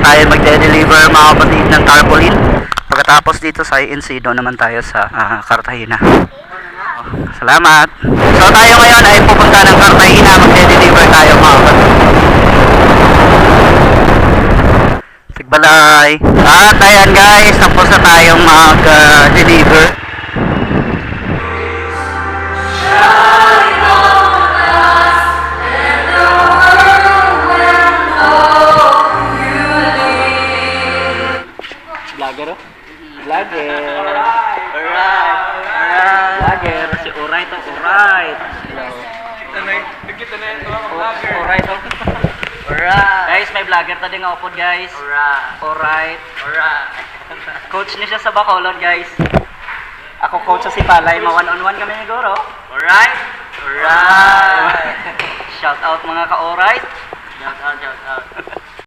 tayo magde-deliver mga kapatid ng tarpaulin. Pagkatapos dito sa INC, doon naman tayo sa Cartagena. Salamat. So tayo ngayon ay pupunta ng Cartagena, magde-deliver tayo mga kapatid. Sigbalay. At ayan guys, tapos na tayong mag-deliver. Vlogger oh? Vlogger. Alright. Vlogger. Si Alright oh. Alright. Nagkita na yung mga vlogger. Alright oh. Alright. Guys, may vlogger tadi nga upod guys. Alright. Coach niya siya sa Bacolod guys. Ako coach sa si Palay. Ma-one-on-one kami siguro. Alright. Shout out mga ka-alright. Shout out.